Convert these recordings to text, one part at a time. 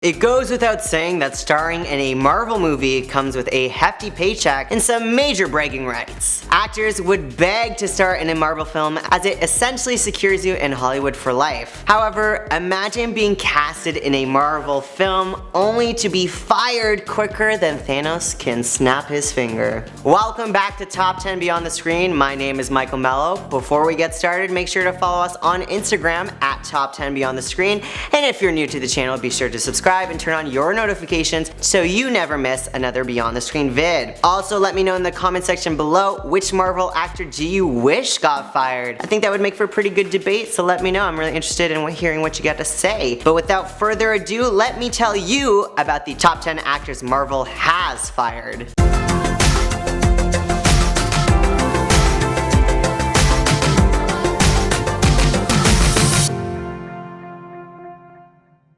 It goes without saying that starring in a Marvel movie comes with a hefty paycheck and some major bragging rights. Actors would beg to star in a Marvel film as it essentially secures you in Hollywood for life. However, imagine being casted in a Marvel film only to be fired quicker than Thanos can snap his finger. Welcome back to Top 10 Beyond the Screen. My name is Michael Mello. Before we get started, make sure to follow us on Instagram at Top 10 Beyond the Screen. And if you're new to the channel, be sure to subscribe and turn on your notifications so you never miss another Beyond the Screen vid. Also, let me know in the comment section below which Marvel actor do you wish got fired. I think that would make for a pretty good debate, so let me know. I'm really interested in hearing what you got to say. But without further ado, let me tell you about the top 10 actors Marvel has fired.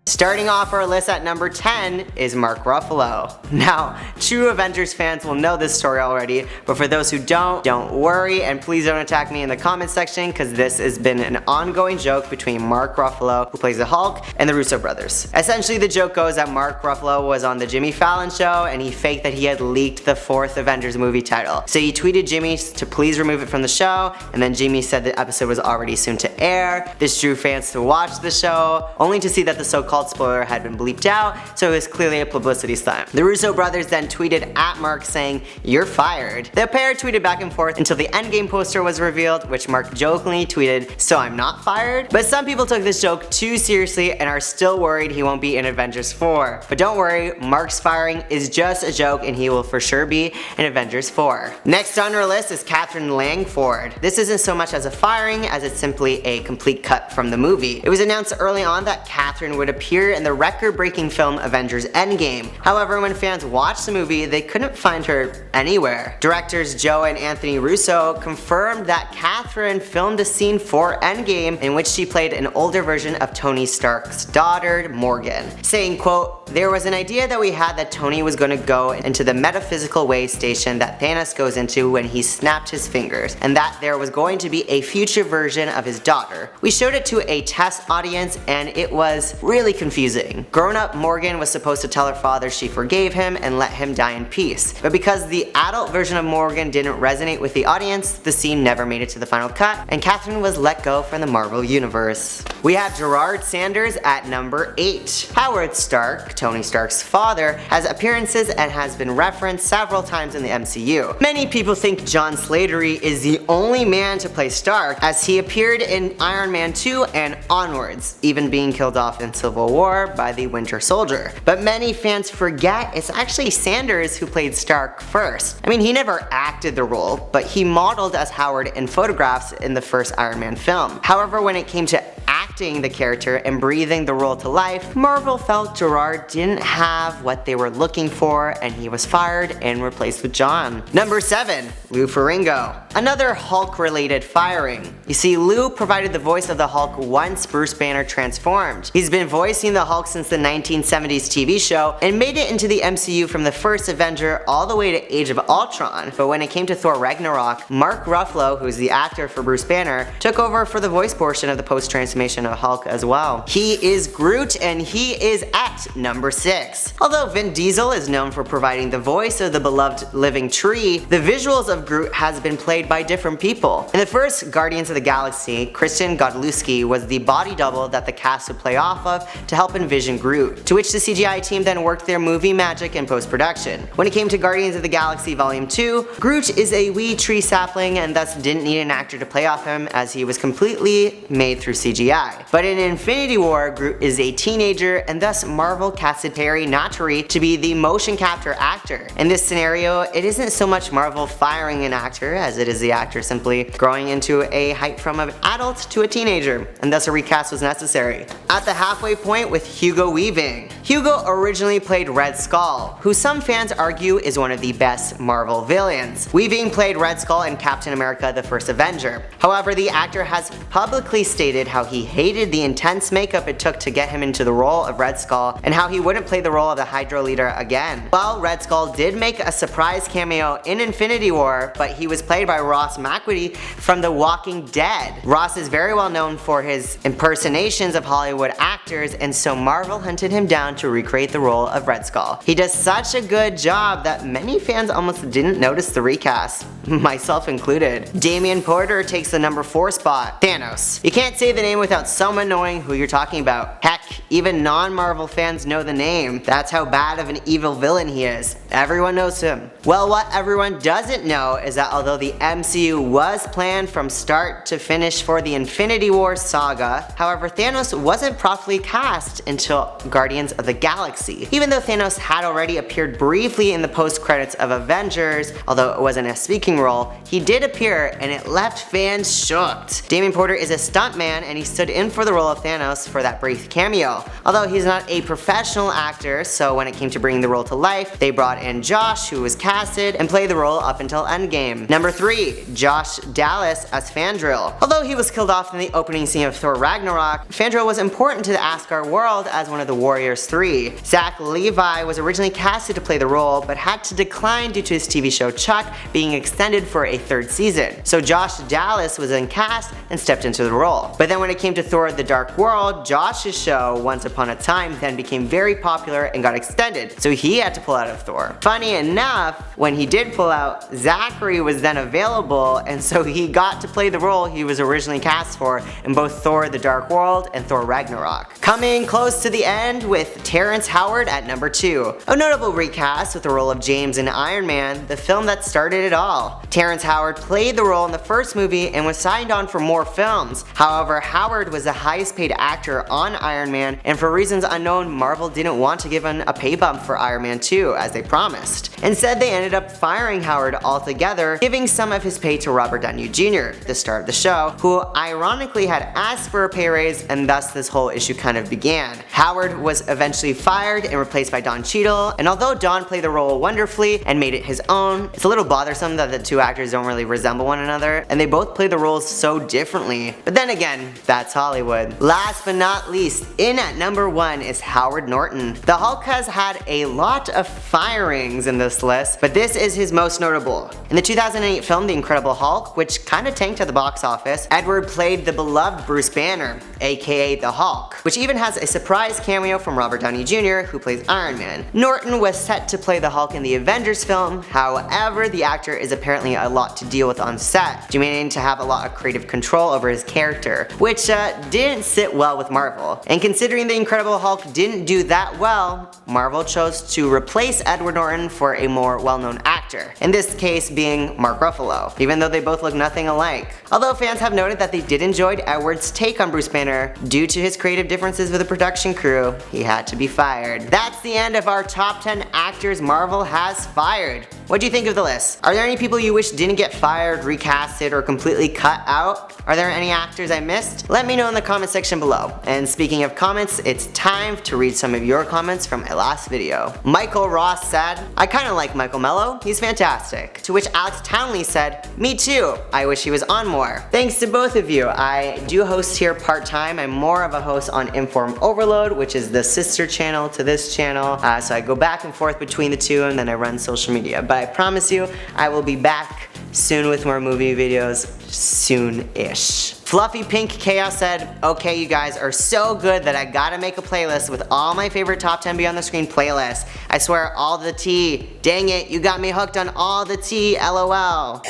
Starting off our list at number 10 is Mark Ruffalo. Now, true Avengers fans will know this story already, but for those who don't worry, and please don't attack me in the comment section because this has been an ongoing joke between Mark Ruffalo, who plays the Hulk, and the Russo brothers. Essentially, the joke goes that Mark Ruffalo was on the Jimmy Fallon show and he faked that he had leaked the 4th Avengers movie title. So he tweeted Jimmy to please remove it from the show, and then Jimmy said the episode was already soon to air. This drew fans to watch the show, only to see that the so-called spoiler had been bleeped out, so it was clearly a publicity stunt. The Russo brothers then tweeted at Mark saying, "You're fired." The pair tweeted back and forth until the Endgame poster was revealed, which Mark jokingly tweeted, "So I'm not fired?" But some people took this joke too seriously and are still worried he won't be in Avengers 4. But don't worry, Mark's firing is just a joke and he will for sure be in Avengers 4. Next on our list is KATHERINE Langford. This isn't so much as a firing as it's simply a complete cut from the movie. It was announced early on that KATHERINE would appear in the record-breaking film Avengers Endgame. However, when fans watched the movie, they couldn't find her anywhere. Directors Joe and Anthony Russo confirmed that KATHERINE filmed a scene for Endgame in which she played an older version of Tony Stark's daughter, Morgan, saying, quote, "There was an idea that we had that Tony was going to go into the metaphysical way station that Thanos goes into when he snapped his fingers, and that there was going to be a future version of his daughter. We showed it to a test audience and it was really confusing. Grown-up Morgan was supposed to tell her father she forgave him and let him die in peace. But because the adult version of Morgan didn't resonate with the audience, the scene never made it to the final cut, and KATHERINE was let go from the Marvel Universe." We have Gerrard Sanders at number 8. Howard Stark, Tony Stark's father, has appearances and has been referenced several times in the MCU. Many people think John Slattery is the only man to play Stark, as he appeared in Iron Man 2 and onwards, even being killed off in Civil War by the Winter Soldier. But many fans forget it's actually Sanders who played Stark first. I mean, he never acted the role, but he modeled as Howard in photographs in the first Iron Man film. However, when it came to acting the character and breathing the role to life, Marvel felt Gerrard didn't have what they were looking for and he was fired and replaced with John. Number 7, Lou Ferrigno. Another Hulk-related firing. You see, Lou provided the voice of the Hulk once Bruce Banner transformed. He's been voicing the Hulk since the 1970s TV show and made it into the MCU from the first Avenger all the way to Age of Ultron. But when it came to Thor Ragnarok, Mark Ruffalo, who's the actor for Bruce Banner, took over for the voice portion of the post-transformation of Hulk as well. He is Groot and he is at number 6. Although Vin Diesel is known for providing the voice of the beloved living tree, the visuals of Groot has been played by different people. In the first Guardians of the Galaxy, Christian Godlewski was the body double that the cast would play off of to help envision Groot, to which the CGI team then worked their movie magic in post-production. When it came to Guardians of the Galaxy Volume 2, Groot is a wee tree sapling and thus didn't need an actor to play off him as he was completely made through CGI. But in Infinity War, Groot is a teenager and thus Marvel casted Terry Notary to be the motion capture actor. In this scenario, it isn't so much Marvel firing an actor as it is the actor simply growing into a height from an adult to a teenager, and thus a recast was necessary. At the halfway point with Hugo Weaving. Hugo originally played Red Skull, who some fans argue is one of the best Marvel villains. Weaving played Red Skull in Captain America: The First Avenger. However, the actor has publicly stated how he hated the intense makeup it took to get him into the role of Red Skull and how he wouldn't play the role of the Hydra leader again. Well, Red Skull did make a surprise cameo in Infinity War, but he was played by Ross McPhee from The Walking Dead. Ross is very well known for his impersonations of Hollywood actors, and so Marvel hunted him down on to recreate the role of Red Skull. He does such a good job that many fans almost didn't notice the recast, myself included. Damian Porter takes the number 4 spot. Thanos. You can't say the name without someone knowing who you're talking about. Heck, even non-Marvel fans know the name. That's how bad of an evil villain he is. Everyone knows him. Well, what everyone doesn't know is that although the MCU was planned from start to finish for the Infinity War saga, however, Thanos wasn't properly cast until Guardians of the Galaxy. Even though Thanos had already appeared briefly in the post-credits of Avengers, although it wasn't a speaking role, he did appear and it left fans shocked. Damian Porter is a stuntman and he stood in for the role of Thanos for that brief cameo. Although he's not a professional actor, so when it came to bringing the role to life, they brought in Josh, who was casted and played the role up until Endgame. Number 3, Josh Dallas as Fandral. Although he was killed off in the opening scene of Thor Ragnarok, Fandral was important to the Asgard world as one of the Warriors 3. Zach Levi was originally casted to play the role, but had to decline due to his TV show Chuck being extended for a 3rd season. So Josh Dallas was then cast and stepped into the role. But then when it came to Thor The Dark World, Josh's show Once Upon a Time then became very popular and got extended, so he had to pull out of Thor. Funny enough, when he did pull out, Zachary was then available, and so he got to play the role he was originally cast for in both Thor The Dark World and Thor Ragnarok. Coming close to the end with Terrence Howard at number 2. A notable recast with the role of James in Iron Man, the film that started it all. Terrence Howard played the role in the first movie and was signed on for more films. However, Howard was the highest paid actor on Iron Man, and for reasons unknown, Marvel didn't want to give him a pay bump for Iron Man 2 as they promised. Instead, they ended up firing Howard altogether, giving some of his pay to Robert Downey Jr., the star of the show, who ironically had asked for a pay raise, and thus this whole issue kind of began. Howard was eventually fired and replaced by Don Cheadle, and although Don played the role wonderfully and made it his own, it's a little bothersome that the two actors don't really resemble one another, and they both play the roles so differently. But then again, that's Hollywood. Last but not least, in at number 1 is Howard Norton. The Hulk has had a lot of firings in this list, but this is his most notable. In the 2008 film The Incredible Hulk, which kinda tanked at the box office, Edward played the beloved Bruce Banner, aka the Hulk, which even has a surprise cameo from Robert Downey Jr., who plays Iron Man. Norton was set to play the Hulk in the Avengers film, however, the actor is apparently a lot to deal with on set, demanding to have a lot of creative control over his character, which didn't sit well with Marvel. And considering The Incredible Hulk didn't do that well, Marvel chose to replace Edward Norton for a more well-known actor, in this case being Mark Ruffalo, even though they both look nothing alike. Although fans have noted that they did enjoy Edward's take on Bruce Banner, due to his creative differences with the production crew, he had to be fired. That's the end of our top 10 actors Marvel has fired. What do you think of the list? Are there any people you wish didn't get fired, recasted, or completely cut out? Are there any actors I missed? Let me know in the comment section below. And speaking of comments, it's time to read some of your comments from my last video. Michael Ross said, "I kinda like Michael Mello, he's fantastic." To which Alex Townley said, "Me too, I wish he was on more." Thanks to both of you. I do host here part-time. I'm more of a host on Inform Overload, which is the sister channel to this channel. So I go back and forth between the two, and then I run social media. But I promise you, I will be back soon with more movie videos, soon-ish. Fluffy Pink Chaos said, "Okay, you guys are so good that I gotta make a playlist with all my favorite top 10 Beyond the Screen playlists. I swear, all the tea. Dang it, you got me hooked on all the tea, LOL."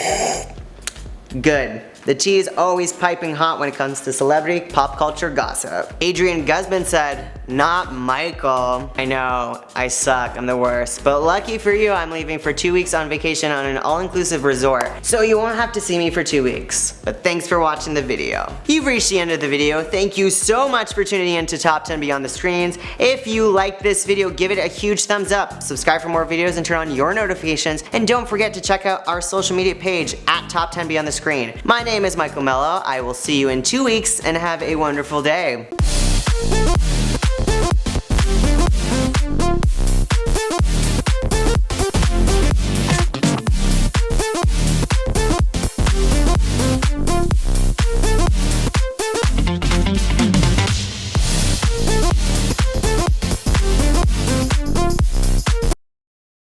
Good. The tea is always piping hot when it comes to celebrity pop culture gossip. Adrian Guzman said, "Not Michael. I know, I suck, I'm the worst. But lucky for you, I'm leaving for 2 weeks on vacation on an all-inclusive resort. So you won't have to see me for 2 weeks. But thanks for watching the video." You've reached the end of the video. Thank you so much for tuning in to Top 10 Beyond the Screens. If you liked this video, give it a huge thumbs up. Subscribe for more videos and turn on your notifications. And don't forget to check out our social media page at Top 10 Beyond the Screen. My name is Michael Mello. I will see you in 2 weeks and have a wonderful day.